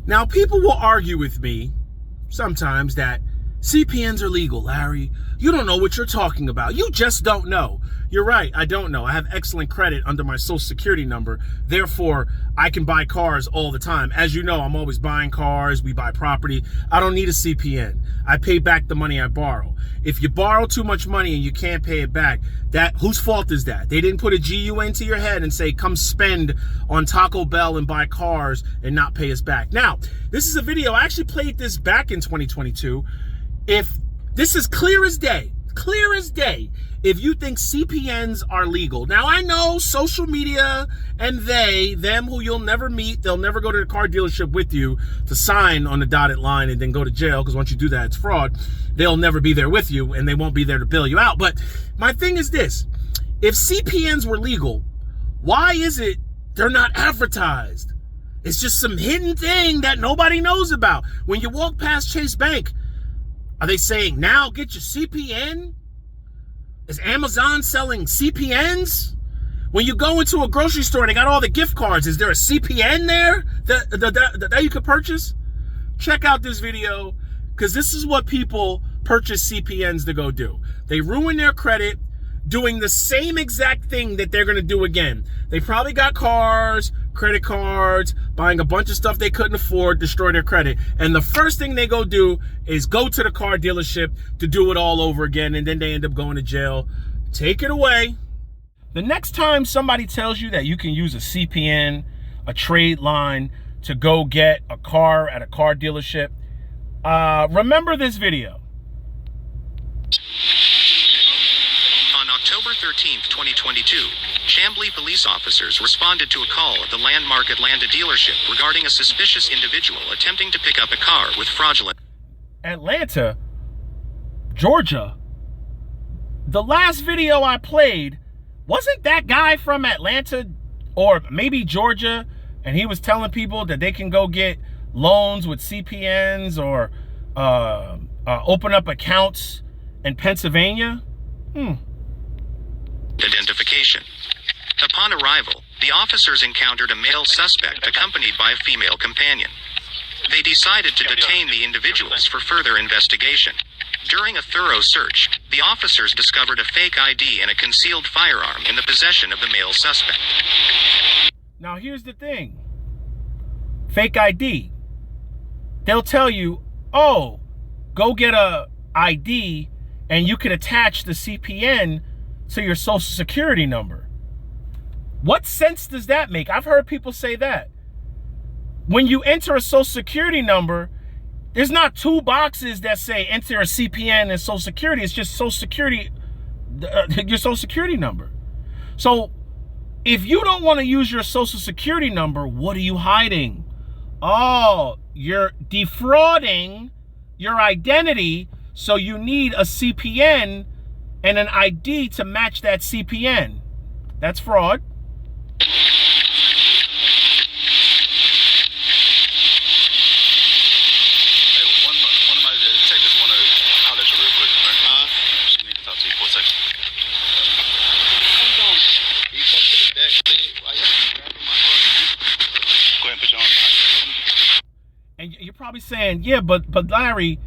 Now, people will argue with me sometimes that CPNs are legal, Larry. You don't know what you're talking about. You just don't know. You're right, I don't know. I have excellent credit under my social security number. Therefore, I can buy cars all the time. As you know, I'm always buying cars. We buy property. I don't need a CPN. I pay back the money I borrow. If you borrow too much money and you can't pay it back, whose fault is that? They didn't put a GU into your head and say, come spend on Taco Bell and buy cars and not pay us back. Now, this is a video. I actually played this back in 2022. If this is clear as day, if you think CPNs are legal. Now, I know social media and them who you'll never meet, they'll never go to the car dealership with you to sign on the dotted line and then go to jail, because once you do that, it's fraud. They'll never be there with you and they won't be there to bail you out. But my thing is this: if CPNs were legal, why is it they're not advertised? It's just some hidden thing that nobody knows about. When you walk past Chase Bank, are they saying, now get your CPN? Is Amazon selling CPNs? When you go into a grocery store and they got all the gift cards, is there a CPN there that you could purchase? Check out this video, because this is what people purchase CPNs to go do. They ruin their credit doing the same exact thing that they're going to do again. They probably got cars, credit cards, buying a bunch of stuff they couldn't afford, destroy their credit. And the first thing they go do is go to the car dealership to do it all over again, and then they end up going to jail. Take it away. The next time somebody tells you that you can use a CPN, a trade line, to go get a car at a car dealership, remember this video. October 13th, 2022, Chamblee police officers responded to a call at the Landmark Atlanta dealership regarding a suspicious individual attempting to pick up a car with fraudulent... Atlanta? Georgia? The last video I played, wasn't that guy from Atlanta or maybe Georgia, and he was telling people that they can go get loans with CPNs or open up accounts in Pennsylvania? Identification. Upon arrival, the officers encountered a male suspect accompanied by a female companion. They decided to detain the individuals for further investigation. During a thorough search, the officers discovered a fake ID and a concealed firearm in the possession of the male suspect. Now here's the thing. Fake ID. They'll tell you, oh, go get a ID and you can attach the CPN to your social security number. What sense does that make? I've heard people say that. When you enter a social security number, there's not two boxes that say enter a CPN and social security. It's just social security, your social security number. So if you don't want to use your social security number, what are you hiding? Oh, you're defrauding your identity, so you need a CPN and an ID to match that CPN. That's fraud. And you're probably saying, yeah, but Larry,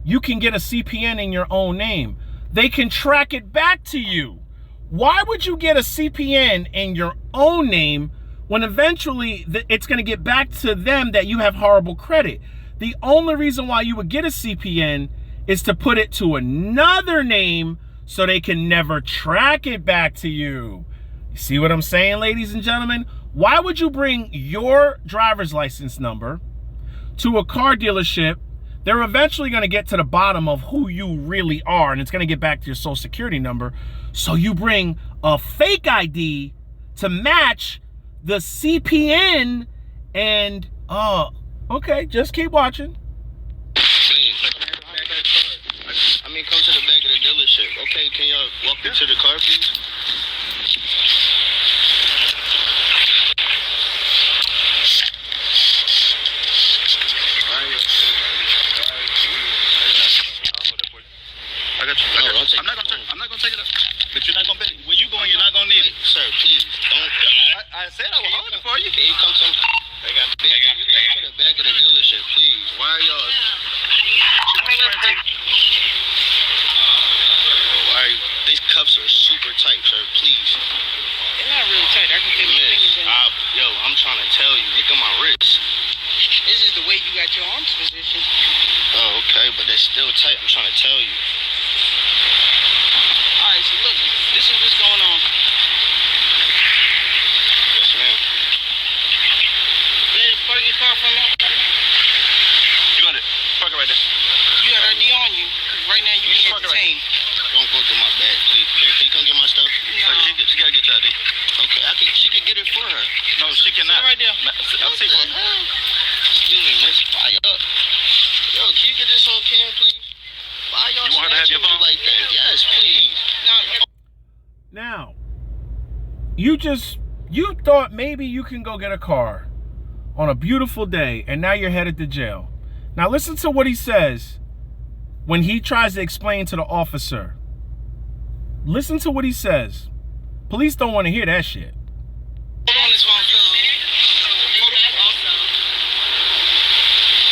you can get a CPN in your own name. They can track it back to you. Why would you get a CPN in your own name when eventually it's going to get back to them that you have horrible credit? The only reason why you would get a CPN is to put it to another name so they can never track it back to you. You see what I'm saying, ladies and gentlemen? Why would you bring your driver's license number to a car dealership? They're eventually going to get to the bottom of who you really are, and it's going to get back to your social security number. So you bring a fake ID to match the CPN, and okay, just keep watching. I mean, come to the back of the dealership. Okay, can y'all walk me to the car, please? I'm not gonna take it up. But you're not gonna bet. When you going, you're not gonna need it. Sir, please don't. I said I will hold it for you. Can you come some? They got big. To the back of the dealership, please. Why are y'all? Why are you, these cuffs are super tight, sir. Please. They're not really tight. I can feel your fingers in it. Yo, I'm trying to tell you. Look at my wrist. This is the way you got your arms positioned. Oh, okay, but they're still tight. I'm trying to tell you. All right, so look, this is what's going on. Yes, ma'am. Park your car for me. You got it. Park it right there. You got ID on you. Right now you being detained. Don't go through my bag, please. Here, can you come get my stuff? No. She gotta get your ID. Okay, she can get it for her. No, she cannot. Right there. I'll see for her. Excuse me, miss. Why up? Yo, can you get this on cam, please? Why y'all You want her to have your snatching me phone? like that? Yes, please. Now, you thought maybe you can go get a car on a beautiful day, and now you're headed to jail. Now listen to what he says when he tries to explain to the officer. Listen to what he says. Police don't want to hear that shit. Hold on this phone.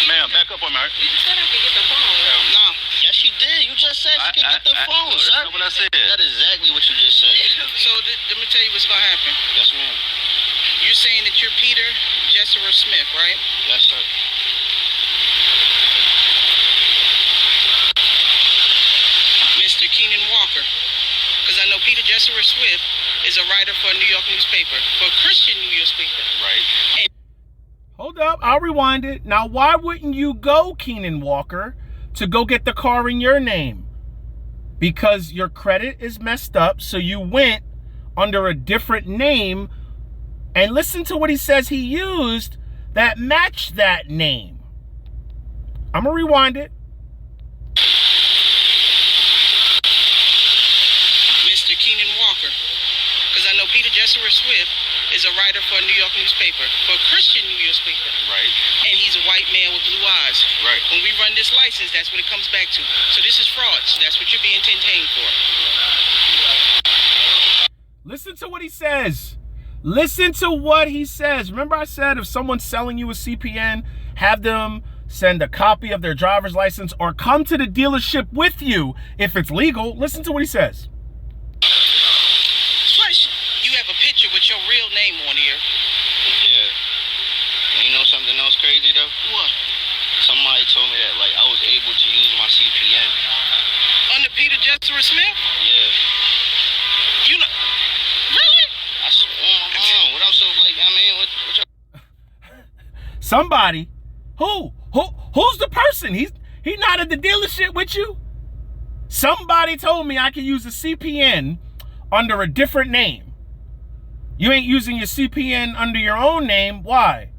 Ma'am, back up on me. You just said I could get the phone. No. Yes, she did. You just said she could get the phone, that's sir. not what I said. That is exactly what you just said. So let me tell you what's going to happen. Yes, ma'am. You're saying that you're Peter Jesserer Smith, right? Yes, sir. Mr. Keenan Walker. Because I know Peter Jesserer Smith is a writer for a New York newspaper, for a Christian newspaper. Right. Hold up, I'll rewind it. Now, why wouldn't you go, Keenan Walker, to go get the car in your name? Because your credit is messed up, so you went under a different name. And listen to what he says he used that matched that name. I'm going to rewind it. Mr. Keenan Walker. Because I know Peter Jesserer Smith is a writer for a New York newspaper, for a Christian newspaper. Right. And he's a white man with blue eyes. Right. When we run this license, that's what it comes back to. So this is fraud. So that's what you're being detained for. Listen to what he says. Listen to what he says. Remember I said if someone's selling you a CPN, have them send a copy of their driver's license or come to the dealership with you if it's legal. Listen to what he says. Plus, you have a picture with your real name on here. Yeah. And you know something else crazy, though? What? Somebody told me that, like, I was able to use my CPN. Under Peter Jesserer Smith? Yeah. You know... Really? I swear on my mom. What I'm so, like, I mean, what y'all... Somebody. Who's the person? He's not at the dealership with you. Somebody told me I could use a CPN under a different name. You ain't using your CPN under your own name. Why?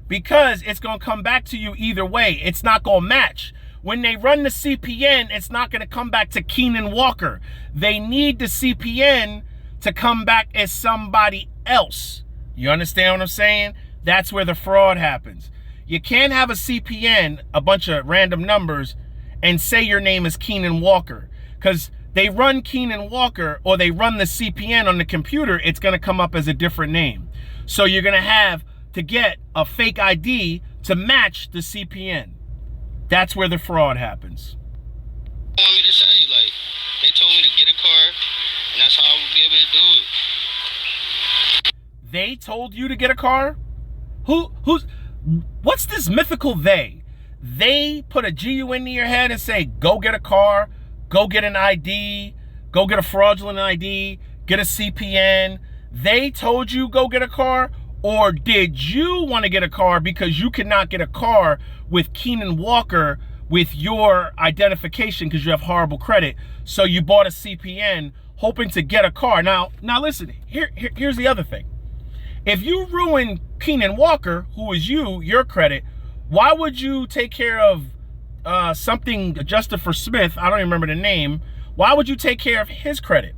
Because it's going to come back to you either way. It's not going to match. When they run the CPN, it's not going to come back to Keenan Walker. They need the CPN to come back as somebody else. You understand what I'm saying? That's where the fraud happens. You can't have a CPN, a bunch of random numbers, and say your name is Keenan Walker. Because they run Keenan Walker or they run the CPN on the computer, it's going to come up as a different name. So you're going to have to get a fake ID to match the CPN. That's where the fraud happens. They want me to say, like, they told me to get a car, and that's how I would be able to do it. They told you to get a car? What's this mythical they? They put a GU into your head and say, go get a car, go get an ID, go get a fraudulent ID, get a CPN. They told you go get a car? Or did you want to get a car because you could not get a car with Keenan Walker with your identification because you have horrible credit? So you bought a CPN hoping to get a car. Now listen, here's the other thing. If you ruin Keenan Walker, who is your credit, why would you take care of something adjusted for Smith? I don't even remember the name. Why would you take care of his credit?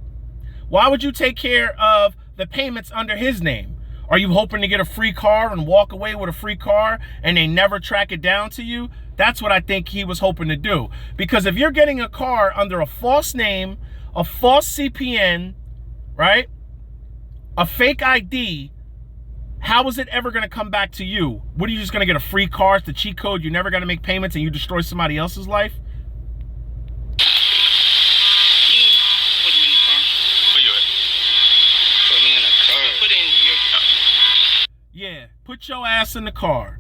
Why would you take care of the payments under his name? Are you hoping to get a free car and walk away with a free car and they never track it down to you? That's what I think he was hoping to do. Because if you're getting a car under a false name, a false CPN, right? A fake ID, how is it ever going to come back to you? What are you just going to get a free car? It's the cheat code. You're never going to make payments and you destroy somebody else's life? Put him in the car. Where you at? Put me in a car. Put in your. Yeah, put your ass in the car.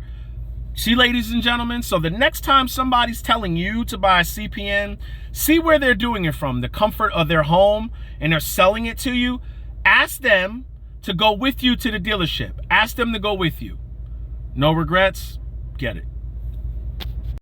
See, ladies and gentlemen, so the next time somebody's telling you to buy a CPN, see where they're doing it from, the comfort of their home, and they're selling it to you. Ask them to go with you to the dealership. Ask them to go with you. No regrets. Get it.